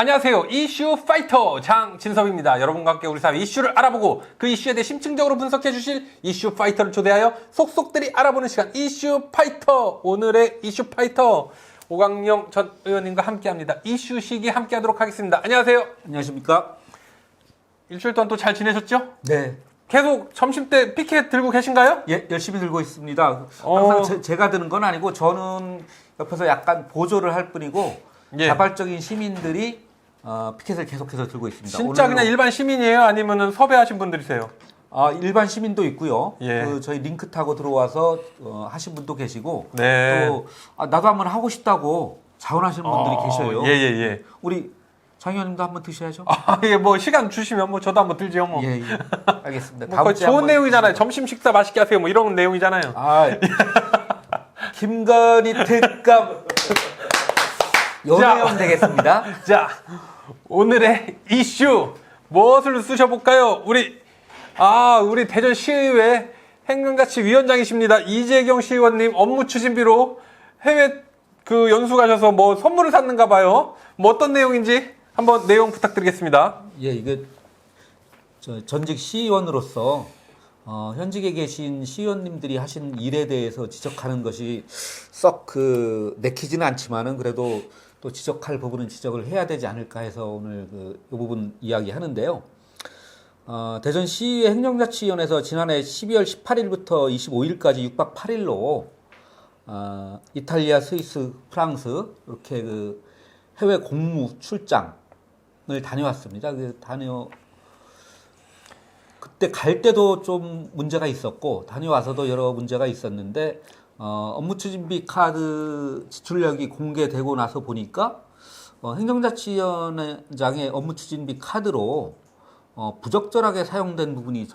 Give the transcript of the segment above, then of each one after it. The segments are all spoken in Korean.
안녕하세요. 이슈 파이터 장진섭입니다. 여러분과 함께 우리 사회 이슈를 알아보고 그 이슈에 대해 심층적으로 분석해 주실 이슈 파이터를 초대하여 속속들이 알아보는 시간 이슈 파이터. 오늘의 이슈 파이터 오광영 전 의원님과 함께합니다. 이슈 시기 함께하도록 하겠습니다. 안녕하세요. 안녕하십니까? 일주일 동안 또 잘 지내셨죠? 네. 계속 점심때 피켓 들고 계신가요? 예, 열심히 들고 있습니다. 항상 제가 드는 건 아니고 저는 옆에서 약간 보조를 할 뿐이고 예. 자발적인 시민들이 피켓을 계속해서 들고 있습니다. 진짜 그냥 일반 시민이에요? 아니면은 섭외하신 분들이세요? 일반 시민도 있고요. 예. 저희 링크 타고 들어와서 하신 분도 계시고 네. 또 나도 한번 하고 싶다고 자원하시는 분들이 계셔요. 예. 우리 장 의원님도 한번 드셔야죠. 예, 뭐 시간 주시면 뭐 저도 한번 들지요, 뭐. 예. 알겠습니다. 뭐 거의 좋은 내용이잖아요. 점심 식사 맛있게 하세요. 뭐 이런 내용이잖아요. 김건희 특감 요 내용 되겠습니다. 자, 오늘의 이슈 무엇을 쓰셔볼까요? 우리 대전시의회 행정자치위원장이십니다. 이재경 시의원님 업무 추진비로 해외 연수 가셔서 뭐 선물을 샀는가 봐요. 뭐 어떤 내용인지 한번 내용 부탁드리겠습니다. 예, 이게 전직 시의원으로서 현직에 계신 시의원님들이 하신 일에 대해서 지적하는 것이 썩 내키지는 않지만은 그래도 또 지적할 부분은 지적을 해야 되지 않을까 해서 오늘 이 부분 이야기하는데요. 대전시의회 행정자치위원회에서 지난해 12월 18일부터 25일까지 6박 8일로 이탈리아, 스위스, 프랑스 이렇게 해외 공무 출장을 다녀왔습니다. 그때 갈 때도 좀 문제가 있었고 다녀와서도 여러 문제가 있었는데 업무추진비 카드 지출력이 공개되고 나서 보니까 행정자치위원장의 업무추진비 카드로 부적절하게 사용된 부분이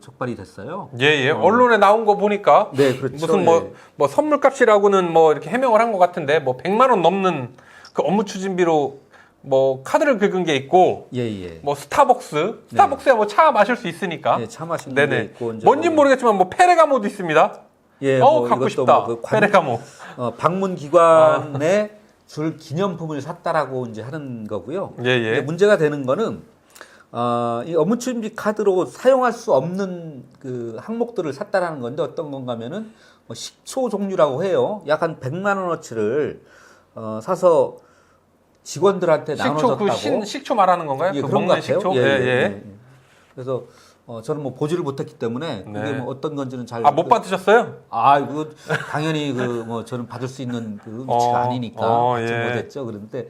적발이 됐어요. 예. 언론에 나온 거 보니까 네, 그렇죠. 무슨 뭐 선물값이라고는 뭐 이렇게 해명을 한 것 같은데 뭐 100만 원 넘는 그 업무추진비로 뭐 카드를 긁은 게 있고, 예. 뭐 스타벅스야 뭐 차 마실 수 있으니까. 네, 차 마시는 게 네네. 있고 뭔진 모르겠지만 뭐 페레가모도 있습니다. 예, 갖고 싶다. 페레가모. 방문 기관에 줄 기념품을 샀다라고 이제 하는 거고요. 예. 문제가 되는 거는 이 업무추진비 카드로 사용할 수 없는 항목들을 샀다라는 건데 어떤 건가면은 식초 종류라고 해요. 약 한 100만 원어치를 사서 직원들한테 나눠줬다고. 식초 말하는 건가요? 예, 그런 것 같아요. 식초? 예. 그래서 저는 뭐 보지를 못했기 때문에 그게 뭐 어떤 건지는 잘 못 받으셨어요? 이거 당연히 저는 받을 수 있는 위치가 아니니까 받지 예. 못했죠. 그런데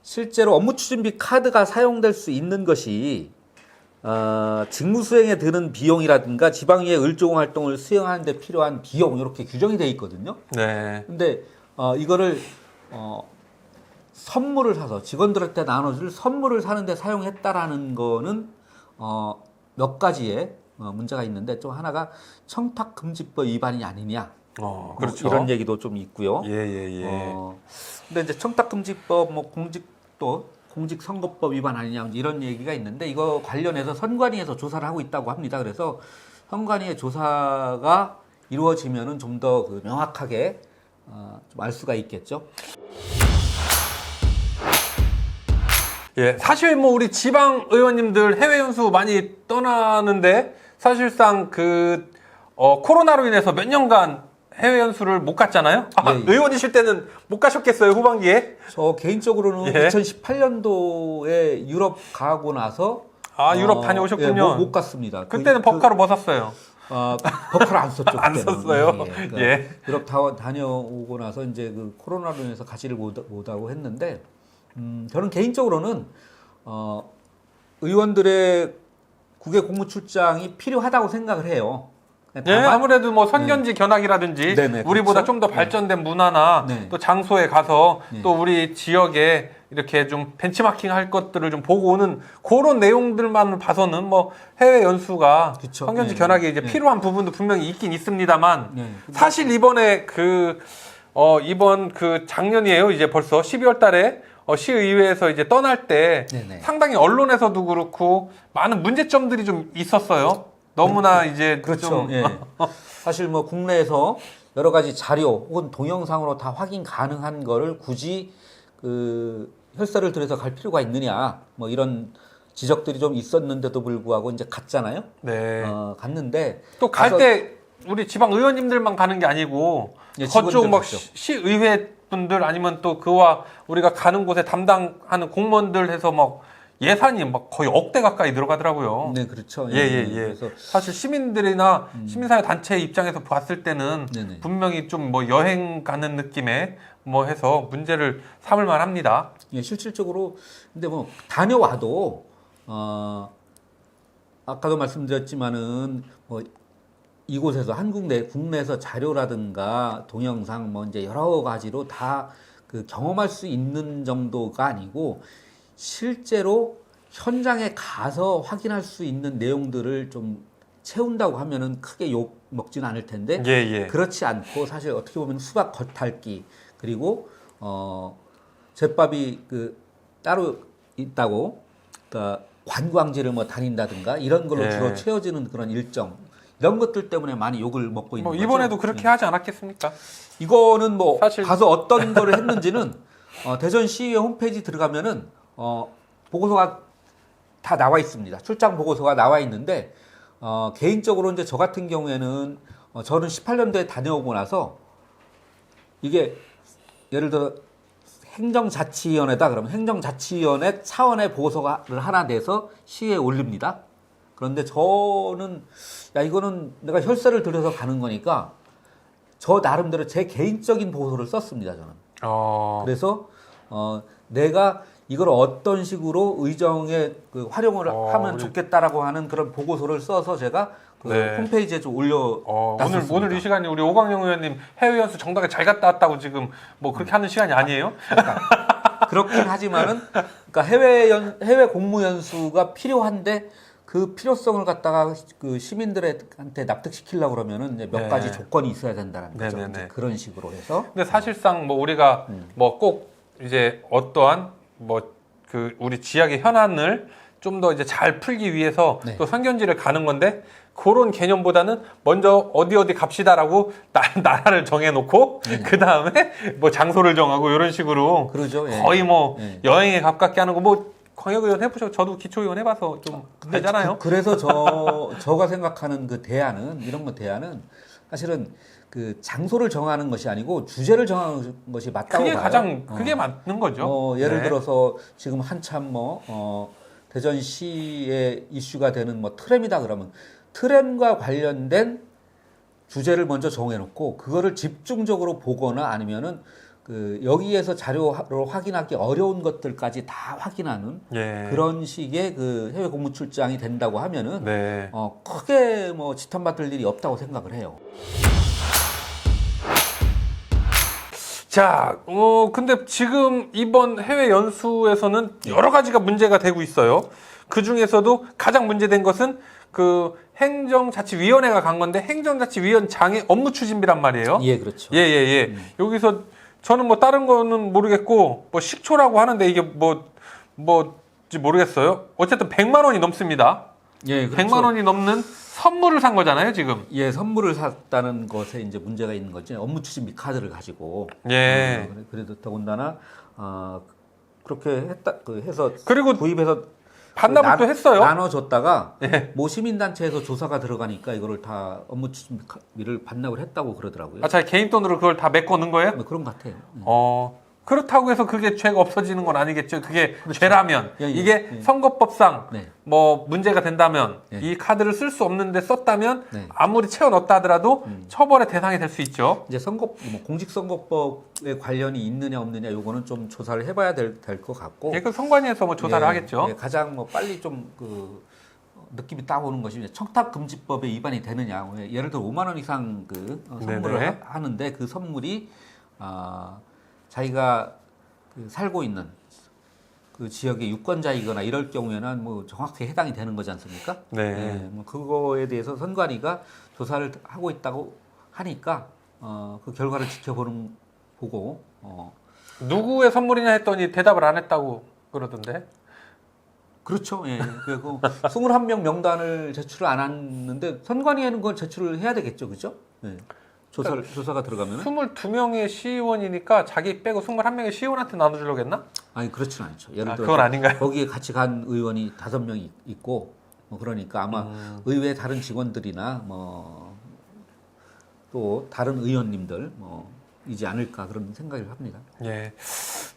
실제로 업무추진비 카드가 사용될 수 있는 것이 직무 수행에 드는 비용이라든가 지방의회 을종 활동을 수행하는 데 필요한 비용 이렇게 규정이 돼 있거든요. 네. 근데 이거를 선물을 사서 직원들한테 나눠줄 선물을 사는데 사용했다라는 거는 몇 가지의 문제가 있는데 좀 하나가 청탁금지법 위반이 아니냐. 그렇죠. 이런 얘기도 좀 있고요. 예. 근데 이제 청탁금지법 공직선거법 위반 아니냐 이런 얘기가 있는데 이거 관련해서 선관위에서 조사를 하고 있다고 합니다. 그래서 선관위의 조사가 이루어지면은 좀 더 명확하게 좀 알 수가 있겠죠. 예, 사실 뭐 우리 지방 의원님들 해외 연수 많이 떠나는데 사실상 코로나로 인해서 몇 년간 해외 연수를 못 갔잖아요. 예. 의원이실 때는 못 가셨겠어요, 후반기에? 저 개인적으로는 예. 2018년도에 유럽 가고 나서 유럽 다녀오셨군요. 못 갔습니다. 그때는 버카로 뭐 샀어요? 버카를 안 썼죠. 안 그때는. 썼어요. 그러니까 예. 유럽 다녀오고 나서 이제 코로나로 인해서 가지를 못하고 했는데 저는 개인적으로는 의원들의 국외 공무 출장이 필요하다고 생각을 해요. 네, 아무래도 뭐 선견지 견학이라든지 네네, 우리보다 그렇죠? 좀 더 발전된 문화나 네. 또 장소에 가서 네. 또 우리 지역에 이렇게 좀 벤치마킹 할 것들을 좀 보고 오는 그런 내용들만 봐서는 뭐 해외 연수가 그쵸. 선견지 네. 견학에 이제 네. 필요한 부분도 분명히 있긴 있습니다만 네. 사실 이번에 이번 작년이에요. 이제 벌써 12월 달에 시의회에서 이제 떠날 때 네네. 상당히 언론에서도 그렇고 많은 문제점들이 좀 있었어요. 너무나 이제 그렇죠. 좀 예. 사실 뭐 국내에서 여러 가지 자료 혹은 동영상으로 다 확인 가능한 거를 굳이 혈세를 들여서 갈 필요가 있느냐 뭐 이런 지적들이 좀 있었는데도 불구하고 이제 갔잖아요. 네. 갔는데 또 갈 가서- 때 우리 지방 의원님들만 가는 게 아니고 예, 그쪽 직원들 막 갔죠. 시의회 분들 아니면 또 그와 우리가 가는 곳에 담당하는 공무원들 해서 막 예산이 막 거의 억대 가까이 들어가더라고요. 네, 그렇죠. 예, 예, 예. 그래서 사실 시민들이나 시민사회 단체 입장에서 봤을 때는 네네. 분명히 좀 뭐 여행 가는 느낌에 뭐 해서 문제를 삼을 만합니다. 예, 실질적으로 근데 뭐 다녀와도 아까도 말씀드렸지만은 뭐 이곳에서 국내에서 자료라든가 동영상 뭐 이제 여러 가지로 다 그 경험할 수 있는 정도가 아니고 실제로 현장에 가서 확인할 수 있는 내용들을 좀 채운다고 하면은 크게 욕 먹지는 않을 텐데 예, 예. 그렇지 않고 사실 어떻게 보면 수박 겉핥기 그리고 제밥이 그 따로 있다고 그러니까 관광지를 뭐 다닌다든가 이런 걸로 예. 주로 채워지는 그런 일정 이런 것들 때문에 많이 욕을 먹고 있는 뭐 거죠. 이번에도 그렇게 하지 않았겠습니까? 이거는 뭐 사실- 가서 어떤 거를 했는지는 대전시의회 홈페이지 들어가면은 보고서가 다 나와 있습니다. 출장 보고서가 나와 있는데 개인적으로 이제 저 같은 경우에는 저는 18년도에 다녀오고 나서 이게 예를 들어 행정자치위원회다 그러면 행정자치위원회 차원의 보고서를 하나 내서 시에 올립니다. 그런데 저는 야 이거는 내가 혈세를 들여서 가는 거니까 저 나름대로 제 개인적인 보고서를 썼습니다. 저는. 그래서 내가 이걸 어떤 식으로 의정에 그 활용을 하면 우리- 좋겠다라고 하는 그런 보고서를 써서 제가 그 네. 홈페이지에 좀 올려놨습니다. 오늘 이 시간이 우리 오광영 의원님 해외 연수 정답에 잘 갔다 왔다고 지금 뭐 그렇게 하는 시간이 아니에요? 그렇긴 하지만은 그러니까 해외 공무 연수가 필요한데 그 필요성을 갖다가 그 시민들한테 납득시키려고 그러면은 이제 몇 네. 가지 조건이 있어야 된다는 거죠. 네네네. 이제 그런 식으로 해서 근데 사실상 뭐 우리가 뭐 꼭 이제 어떠한 뭐 그 우리 지역의 현안을 좀 더 이제 잘 풀기 위해서 네. 또 선견지를 가는 건데 그런 개념보다는 먼저 어디 갑시다라고 나라를 정해놓고 그 다음에 뭐 장소를 정하고 이런 식으로 그러죠. 예. 거의 뭐 예. 여행에 가깝게 하는 거 뭐 광역의원 해보셔 저도 기초의원 해봐서 좀 되잖아요. 그래서 저가 생각하는 그 대안은 이런 거 대안은 사실은 그 장소를 정하는 것이 아니고 주제를 정하는 것이 맞다고 그게 봐요. 가장 그게 맞는 거죠. 예를 네. 들어서 지금 한참 대전시의 이슈가 되는 뭐 트램이다 그러면 트램과 관련된 주제를 먼저 정해놓고 그거를 집중적으로 보거나 아니면은 그 여기에서 자료로 확인하기 어려운 것들까지 다 확인하는 예. 그런 식의 그 해외 공무 출장이 된다고 하면은 네. 크게 뭐 지탄받을 일이 없다고 생각을 해요. 자, 근데 지금 이번 해외 연수에서는 여러 가지가 문제가 되고 있어요. 그 중에서도 가장 문제된 것은 그 행정자치위원회가 간 건데 행정자치위원장의 업무 추진비란 말이에요. 예, 그렇죠. 예. 여기서 저는 뭐 다른 거는 모르겠고 뭐 식초라고 하는데 이게 뭐지 모르겠어요. 어쨌든 100만 원이 넘습니다. 예, 그렇죠. 100만 원이 넘는 선물을 산 거잖아요, 지금. 예, 선물을 샀다는 것에 이제 문제가 있는 거지. 업무 추진비 카드를 가지고. 예. 그래도 더군다나 그렇게 해서 그리고 구입해서 반납을 또 했어요. 나눠줬다가 예. 모 시민단체에서 조사가 들어가니까 이거를 다 업무 추진비를 반납을 했다고 그러더라고요. 아, 자기 개인 돈으로 그걸 다 메꿔 넣은 거예요? 뭐 그런 것 같아요. 그렇다고 해서 그게 죄가 없어지는 건 아니겠죠. 그게 죄라면 예, 예. 이게 예. 선거법상 네. 뭐 문제가 된다면 예. 이 카드를 쓸 수 없는데 썼다면 네. 아무리 채워 넣었다 하더라도 처벌의 대상이 될 수 있죠. 이제 공직선거법에 관련이 있느냐 없느냐 요거는 좀 조사를 해봐야 될 것 같고. 예, 그 선관위에서 뭐 조사를 예, 하겠죠. 예, 가장 뭐 빨리 좀 그 느낌이 딱 오는 것이 청탁금지법에 위반이 되느냐. 예를 들어 5만 원 이상 그 선물을 네네. 하는데 그 선물이 자기가 그 살고 있는 그 지역의 유권자이거나 이럴 경우에는 뭐 정확히 해당이 되는 거지 않습니까? 네. 예, 뭐 그거에 대해서 선관위가 조사를 하고 있다고 하니까 그 결과를 보고 누구의 선물이냐 했더니 대답을 안 했다고 그러던데. 그렇죠. 예. 그리고 21명 명단을 제출을 안 했는데 선관위에는 그걸 제출을 해야 되겠죠. 그죠? 예. 조사가 들어가면은 22명의 시의원이니까 자기 빼고 21명의 시의원한테 나눠주려고 했나? 아니 그렇지는 않죠. 예를 들어 그건 아닌가요? 거기에 같이 간 의원이 5명 있고 뭐 그러니까 아마 의회 다른 직원들이나 뭐 또 다른 의원님들 뭐 이지 않을까 그런 생각을 합니다. 예.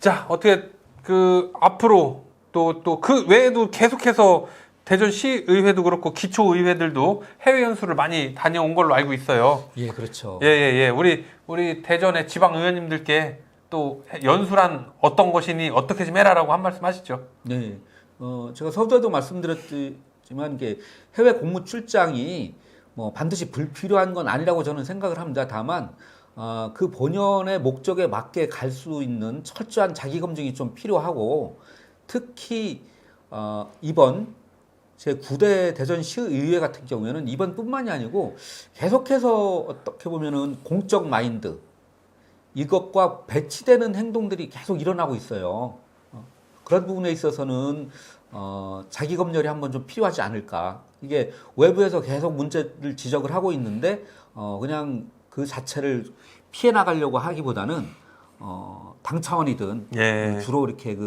자, 어떻게 그 앞으로 또 그 외에도 계속해서 대전시의회도 그렇고 기초의회들도 해외 연수를 많이 다녀온 걸로 알고 있어요. 예, 그렇죠. 예. 우리 대전의 지방 의원님들께 또 연수란 어떤 것이니 어떻게 좀 해라라고 한 말씀 하시죠. 네. 제가 서두에도 말씀드렸지만 이게 해외 공무 출장이 뭐 반드시 불필요한 건 아니라고 저는 생각을 합니다. 다만 그 본연의 목적에 맞게 갈 수 있는 철저한 자기 검증이 좀 필요하고 특히 이번 제 9대 대전시의회 같은 경우에는 이번뿐만이 아니고 계속해서 어떻게 보면은 공적 마인드 이것과 배치되는 행동들이 계속 일어나고 있어요. 그런 부분에 있어서는 자기 검열이 한번 좀 필요하지 않을까. 이게 외부에서 계속 문제를 지적을 하고 있는데 그냥 그 자체를 피해 나가려고 하기보다는 당 차원이든 예. 주로 이렇게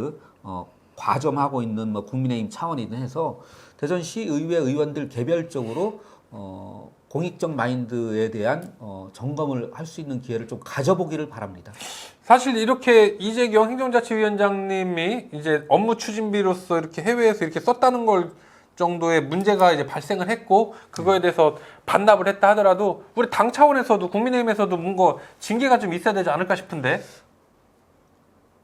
과점하고 있는 뭐 국민의힘 차원이든 해서 대전시의회 의원들 개별적으로 공익적 마인드에 대한 점검을 할 수 있는 기회를 좀 가져보기를 바랍니다. 사실 이렇게 이재경 행정자치위원장님이 이제 업무 추진비로서 이렇게 해외에서 이렇게 썼다는 걸 정도의 문제가 이제 발생을 했고 그거에 대해서 반납을 했다 하더라도 우리 당 차원에서도 국민의힘에서도 뭔가 징계가 좀 있어야 되지 않을까 싶은데.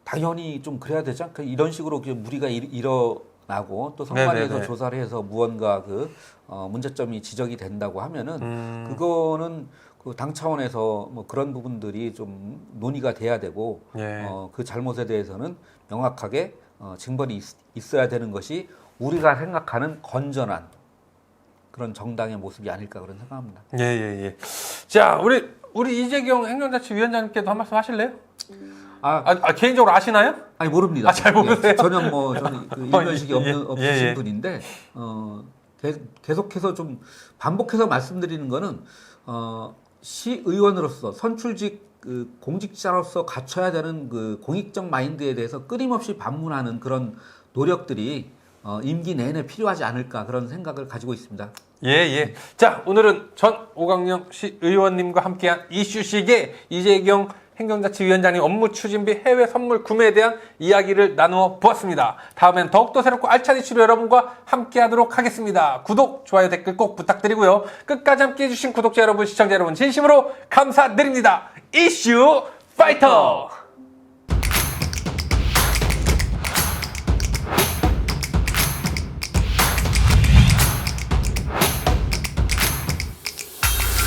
당연히 좀 그래야 되지 않을까? 이런 식으로 무리가 일어나고 또 선관위에서 네네네. 조사를 해서 무언가 문제점이 지적이 된다고 하면은 그거는 그 당 차원에서 뭐 그런 부분들이 좀 논의가 돼야 되고 예. 그 잘못에 대해서는 명확하게 징벌이 있어야 되는 것이 우리가 생각하는 건전한 그런 정당의 모습이 아닐까 그런 생각합니다. 예. 자, 우리 이재경 행정자치위원장님께도 한 말씀 하실래요? 개인적으로 아시나요? 아니 모릅니다. 잘 모르세요? 예, 전혀 저는 일면식이 없으신 예. 분인데 계속해서 좀 반복해서 말씀드리는 거는 시의원으로서 선출직 공직자로서 갖춰야 되는 그 공익적 마인드에 대해서 끊임없이 반문하는 그런 노력들이 임기 내내 필요하지 않을까 그런 생각을 가지고 있습니다. 예. 자, 오늘은 전 오강영 시의원님과 함께한 이슈식의 이재경 행정자치위원장님 업무 추진비 해외 선물 구매에 대한 이야기를 나누어 보았습니다. 다음엔 더욱더 새롭고 알찬 이슈로 여러분과 함께하도록 하겠습니다. 구독, 좋아요, 댓글 꼭 부탁드리고요. 끝까지 함께해 주신 구독자 여러분, 시청자 여러분 진심으로 감사드립니다. 이슈 파이터!